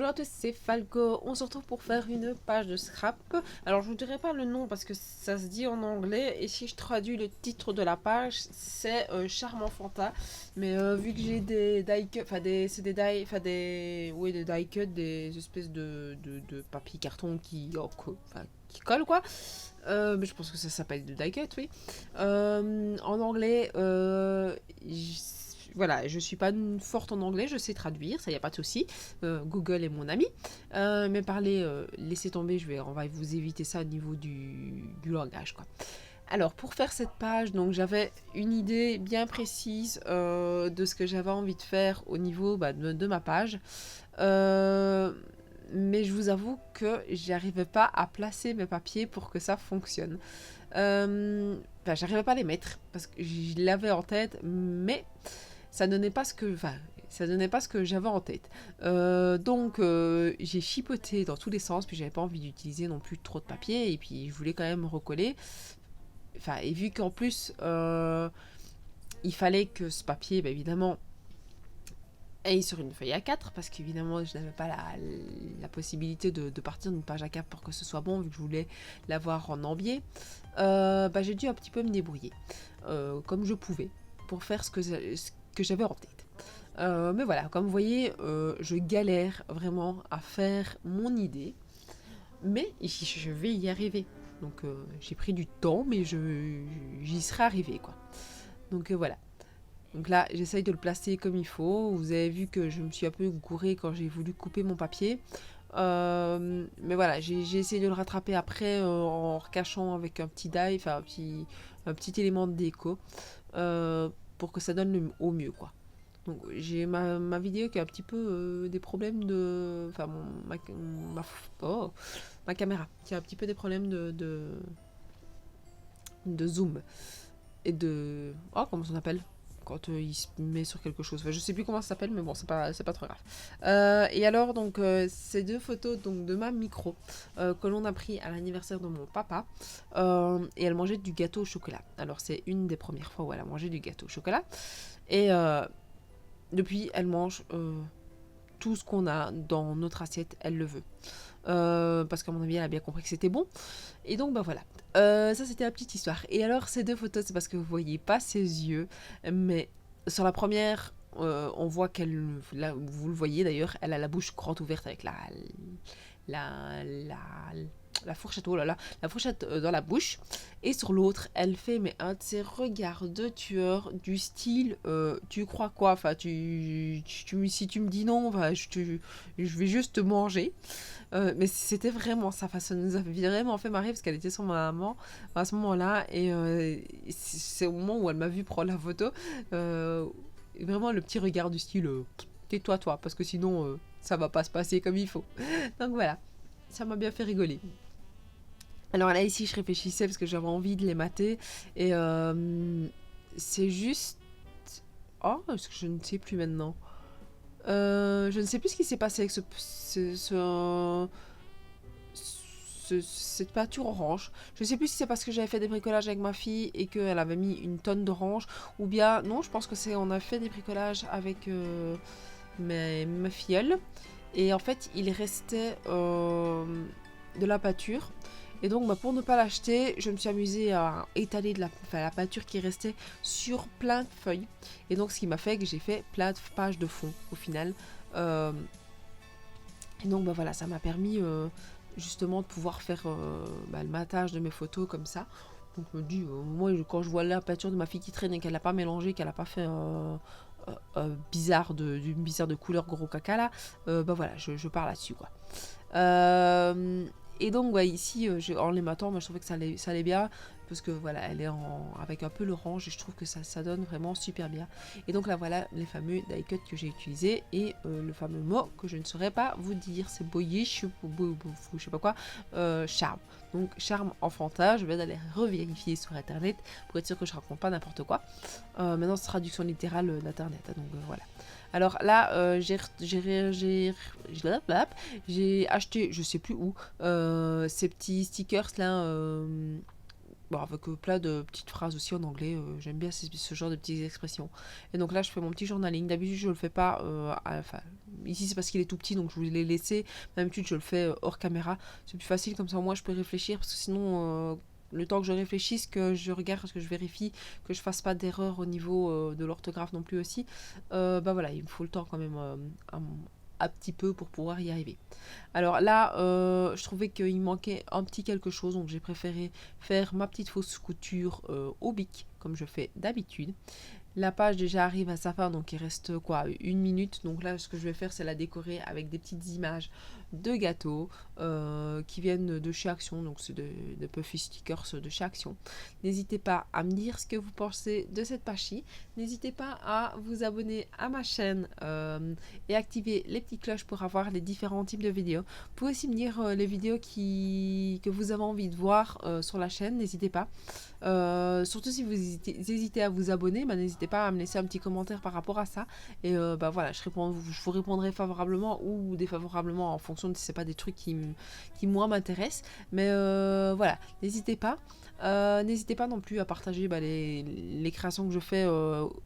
à tous, c'est Falco. On se retrouve pour faire une page de scrap. Alors je ne dirai pas le nom parce que ça se dit en anglais et si je traduis le titre de la page, c'est Charme Enfanta. Mais vu que j'ai des die cut, enfin c'est des die, enfin des die cut, des espèces de papier carton qui collent quoi. Mais je pense que ça s'appelle de die cut, oui. En anglais, voilà, je suis pas forte en anglais, je sais traduire, ça y a pas de souci. Google est mon ami. Mais parler, laissez tomber, on va vous éviter ça au niveau du langage, quoi. Alors, pour faire cette page, donc j'avais une idée bien précise de ce que j'avais envie de faire au niveau de ma page. Mais je vous avoue que j'arrivais pas à placer mes papiers pour que ça fonctionne. J'arrivais pas à les mettre parce que je l'avais en tête, mais ça donnait pas ce que, ça donnait pas ce que j'avais en tête. Donc j'ai chipoté dans tous les sens, puis j'avais pas envie d'utiliser non plus trop de papier, et puis je voulais quand même recoller. Et vu qu'en plus il fallait que ce papier, évidemment, aille sur une feuille A4, parce qu'évidemment je n'avais pas la possibilité de partir d'une page A4 pour que ce soit bon, vu que je voulais l'avoir en ambier. J'ai dû un petit peu me débrouiller comme je pouvais pour faire ce que j'avais en tête. Mais voilà, comme vous voyez, je galère vraiment à faire mon idée, mais je vais y arriver. Donc j'ai pris du temps, mais j'y serai arrivé, quoi. Donc voilà. Donc là, j'essaye de le placer comme il faut. Vous avez vu que je me suis un peu gourée quand j'ai voulu couper mon papier. Mais voilà, j'ai essayé de le rattraper après en recachant avec un petit die, un petit élément de déco pour que ça donne au mieux, quoi. Donc j'ai ma vidéo qui a un petit peu des problèmes de... Enfin, ma caméra qui a un petit peu des problèmes de zoom. Et de... Oh, comment ça s'appelle quand il se met sur quelque chose. Enfin, je sais plus comment ça s'appelle, mais bon, c'est pas trop grave. Et alors, donc, ces deux photos donc, de ma micro que l'on a pris à l'anniversaire de mon papa. Et elle mangeait du gâteau au chocolat. Alors, c'est une des premières fois où elle a mangé du gâteau au chocolat. Et depuis, elle mange tout ce qu'on a dans notre assiette, elle le veut. Parce qu'à mon avis, elle a bien compris que c'était bon. Et donc, voilà. Ça, c'était la petite histoire. Et alors, ces deux photos, c'est parce que vous voyez pas ses yeux. Mais sur la première, on voit qu'elle... Là, vous le voyez d'ailleurs, elle a la bouche grande ouverte avec la, la fourchette, oh là là, la fourchette dans la bouche. Et sur l'autre, elle fait un de ces regards de tueur du style tu crois quoi, enfin si tu me dis non, je vais juste te manger. Mais c'était vraiment ça, ça nous a vraiment fait marrer parce qu'elle était sur ma maman à ce moment-là et c'est au moment où elle m'a vu prendre la photo, vraiment le petit regard du style tais-toi toi parce que sinon ça va pas se passer comme il faut. Donc voilà, ça m'a bien fait rigoler. Alors là ici je réfléchissais parce que j'avais envie de les mater et c'est juste... Oh, est-ce que je ne sais plus maintenant. Je ne sais plus ce qui s'est passé avec cette peinture orange. Je ne sais plus si c'est parce que j'avais fait des bricolages avec ma fille et qu'elle avait mis une tonne d'orange, ou bien non, je pense que c'est on a fait des bricolages avec ma filleule et en fait il restait de la peinture. Et donc pour ne pas l'acheter, je me suis amusée à étaler la peinture qui restait sur plein de feuilles. Et donc ce qui m'a fait que j'ai fait plein de pages de fond au final. Et donc voilà, ça m'a permis justement de pouvoir faire le matage de mes photos comme ça. Donc je me dis, moi quand je vois la peinture de ma fille qui traîne et qu'elle n'a pas mélangé, qu'elle n'a pas fait bizarre de couleur gros caca là, voilà, je pars là-dessus quoi. Et donc ici en les matant, moi je trouvais que ça allait bien parce que voilà, elle est avec un peu l'orange et je trouve que ça donne vraiment super bien. Et donc là voilà les fameux die cut que j'ai utilisés et le fameux mot que je ne saurais pas vous dire, c'est boyish ou je sais pas quoi, charme. Donc charme enfantin, je vais aller revérifier sur internet pour être sûr que je raconte pas n'importe quoi. Maintenant c'est traduction littérale d'internet, donc voilà. Alors là, j'ai acheté, je sais plus où, ces petits stickers là bon, avec plein de petites phrases aussi en anglais. J'aime bien ce genre de petites expressions. Et donc là, je fais mon petit journaling. D'habitude, je le fais pas. Enfin, ici, c'est parce qu'il est tout petit, donc je voulais laisser. D'habitude, je le fais hors caméra. C'est plus facile, comme ça, moi, je peux réfléchir. Parce que sinon, le temps que je réfléchisse, que je regarde, que je vérifie, que je fasse pas d'erreur au niveau de l'orthographe non plus aussi, bah voilà, il me faut le temps quand même un petit peu pour pouvoir y arriver. Alors là, je trouvais qu'il manquait un petit quelque chose, donc j'ai préféré faire ma petite fausse couture au bic, comme je fais d'habitude. La page déjà arrive à sa fin, donc il reste quoi, 1 minute. Donc là, ce que je vais faire, c'est la décorer avec des petites images de gâteaux qui viennent de chez Action. Donc c'est de Puffy Stickers de chez Action. N'hésitez pas à me dire ce que vous pensez de cette page-ci. N'hésitez pas à vous abonner à ma chaîne et activer les petites cloches pour avoir les différents types de vidéos. Vous pouvez aussi me dire les vidéos que vous avez envie de voir sur la chaîne. N'hésitez pas. Surtout si vous hésitez à vous abonner, bah, n'hésitez pas à me laisser un petit commentaire par rapport à ça. Et bah voilà, je vous répondrai favorablement ou défavorablement en fonction de si c'est pas des trucs qui moi m'intéressent. Mais voilà, n'hésitez pas. N'hésitez pas non plus à partager bah, les créations que je fais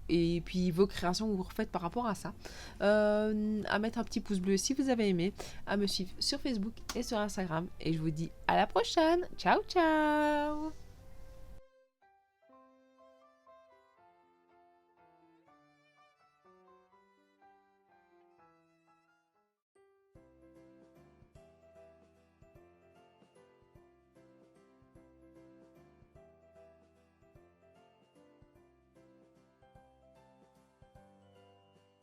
et puis vos créations que vous refaites par rapport à ça. À mettre un petit pouce bleu si vous avez aimé, à me suivre sur Facebook et sur Instagram. Et je vous dis à la prochaine. Ciao ciao.